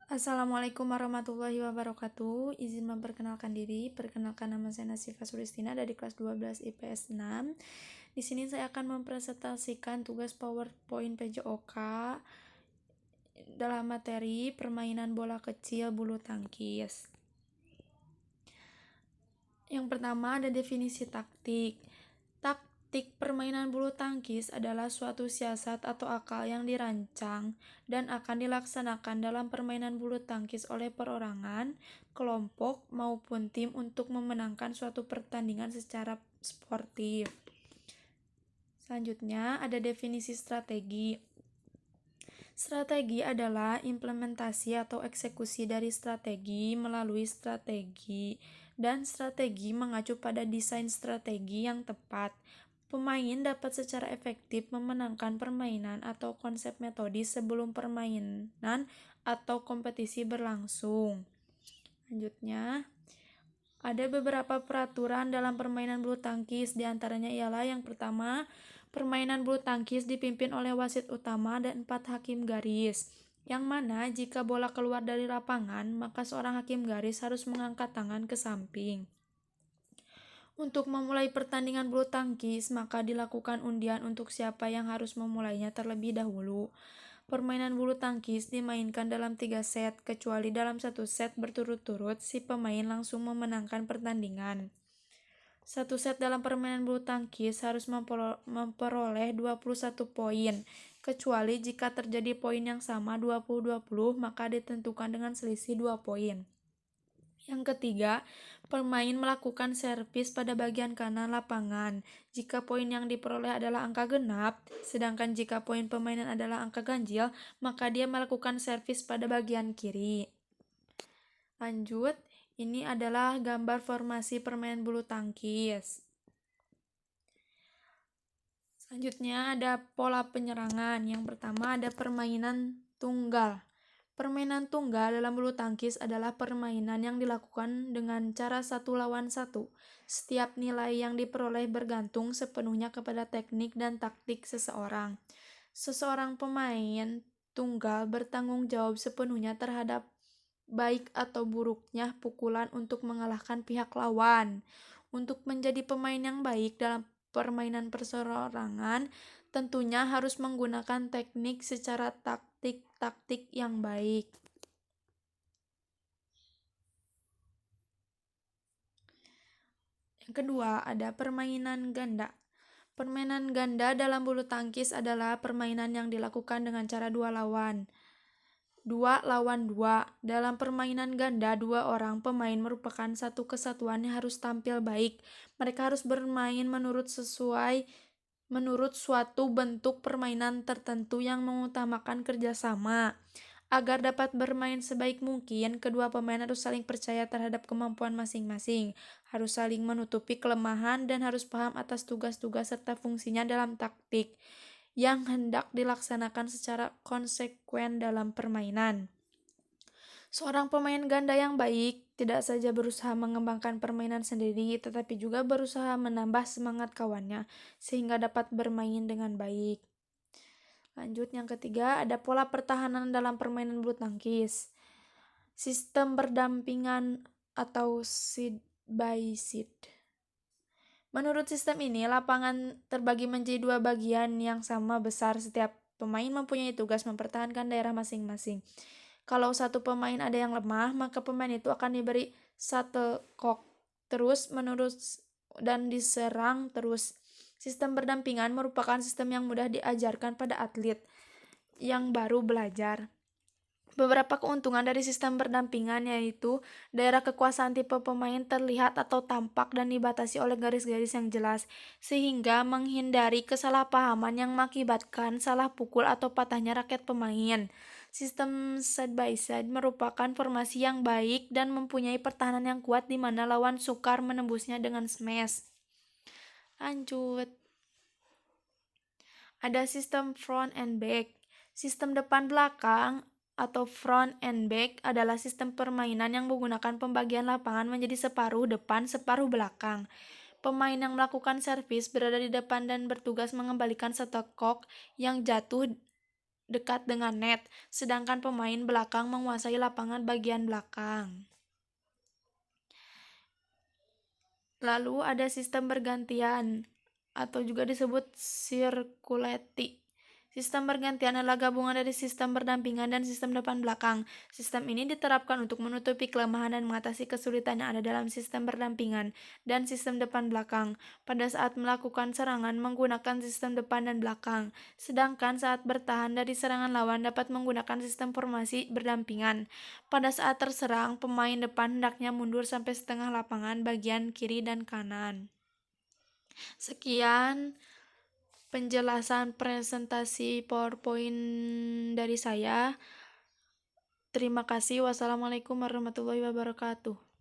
Assalamualaikum warahmatullahi wabarakatuh. Izin memperkenalkan diri. Perkenalkan, nama saya Nasifa Sulistina dari kelas 12 IPS 6. Di sini saya akan mempresentasikan tugas PowerPoint PJOK dalam materi permainan bola kecil bulu tangkis. Yang pertama ada definisi taktik. Taktik permainan bulu tangkis adalah suatu siasat atau akal yang dirancang dan akan dilaksanakan dalam permainan bulu tangkis oleh perorangan, kelompok, maupun tim untuk memenangkan suatu pertandingan secara sportif. Selanjutnya ada definisi strategi. Strategi adalah implementasi atau eksekusi dari strategi melalui strategi, dan strategi mengacu pada desain strategi yang tepat. Pemain dapat secara efektif memenangkan permainan atau konsep metodis sebelum permainan atau kompetisi berlangsung. Selanjutnya, ada beberapa peraturan dalam permainan bulu tangkis, diantaranya ialah yang pertama, permainan bulu tangkis dipimpin oleh wasit utama dan 4 hakim garis, yang mana jika bola keluar dari lapangan, maka seorang hakim garis harus mengangkat tangan ke samping. Untuk memulai pertandingan bulu tangkis, maka dilakukan undian untuk siapa yang harus memulainya terlebih dahulu. Permainan bulu tangkis dimainkan dalam 3 set, kecuali dalam 1 set berturut-turut si pemain langsung memenangkan pertandingan. 1 set dalam permainan bulu tangkis harus memperoleh 21 poin, kecuali jika terjadi poin yang sama 20-20, maka ditentukan dengan selisih 2 poin. Yang ketiga, pemain melakukan servis pada bagian kanan lapangan jika poin yang diperoleh adalah angka genap, sedangkan jika poin permainan adalah angka ganjil, maka dia melakukan servis pada bagian kiri. Lanjut, ini adalah gambar formasi permainan bulu tangkis. Selanjutnya ada pola penyerangan. Yang pertama ada permainan tunggal. Permainan tunggal dalam bulu tangkis adalah permainan yang dilakukan dengan cara 1 lawan 1. Setiap nilai yang diperoleh bergantung sepenuhnya kepada teknik dan taktik seseorang. Seseorang pemain tunggal bertanggung jawab sepenuhnya terhadap baik atau buruknya pukulan untuk mengalahkan pihak lawan. Untuk menjadi pemain yang baik dalam permainan perseorangan, tentunya harus menggunakan teknik secara taktik yang baik. Yang kedua, ada permainan ganda. Permainan ganda dalam bulu tangkis adalah permainan yang dilakukan dengan cara 2 lawan. 2 lawan 2. Dalam permainan ganda, 2 orang pemain merupakan satu kesatuan yang harus tampil baik. Mereka harus bermain menurut suatu bentuk permainan tertentu yang mengutamakan kerjasama. Agar dapat bermain sebaik mungkin, kedua pemain harus saling percaya terhadap kemampuan masing-masing, harus saling menutupi kelemahan, dan harus paham atas tugas-tugas serta fungsinya dalam taktik yang hendak dilaksanakan secara konsekuen dalam permainan. Seorang pemain ganda yang baik tidak saja berusaha mengembangkan permainan sendiri, tetapi juga berusaha menambah semangat kawannya sehingga dapat bermain dengan baik. Lanjut, yang ketiga ada pola pertahanan dalam permainan bulu tangkis. Sistem berdampingan atau side by side. Menurut sistem ini, lapangan terbagi menjadi 2 bagian yang sama besar. Setiap pemain mempunyai tugas mempertahankan daerah masing-masing. Kalau satu pemain ada yang lemah, maka pemain itu akan diberi shuttlecock terus menerus dan diserang terus. Sistem berdampingan merupakan sistem yang mudah diajarkan pada atlet yang baru belajar. Beberapa keuntungan dari sistem berdampingan yaitu daerah kekuasaan tipe pemain terlihat atau tampak dan dibatasi oleh garis-garis yang jelas, sehingga menghindari kesalahpahaman yang mengakibatkan salah pukul atau patahnya raket pemain. Sistem side by side merupakan formasi yang baik dan mempunyai pertahanan yang kuat di mana lawan sukar menembusnya dengan smash. Lanjut. Ada sistem front and back. Sistem depan belakang atau front and back adalah sistem permainan yang menggunakan pembagian lapangan menjadi separuh depan, separuh belakang. Pemain yang melakukan servis berada di depan dan bertugas mengembalikan shuttlecock yang jatuh dekat dengan net, sedangkan pemain belakang menguasai lapangan bagian belakang. Lalu ada sistem bergantian atau juga disebut circulati. Sistem bergantian adalah gabungan dari sistem berdampingan dan sistem depan belakang. Sistem ini diterapkan untuk menutupi kelemahan dan mengatasi kesulitan yang ada dalam sistem berdampingan dan sistem depan belakang pada saat melakukan serangan menggunakan sistem depan dan belakang. Sedangkan saat bertahan dari serangan lawan dapat menggunakan sistem formasi berdampingan. Pada saat terserang, pemain depan hendaknya mundur sampai setengah lapangan bagian kiri dan kanan. Sekian penjelasan presentasi PowerPoint dari saya. Terima kasih. Wassalamualaikum warahmatullahi wabarakatuh.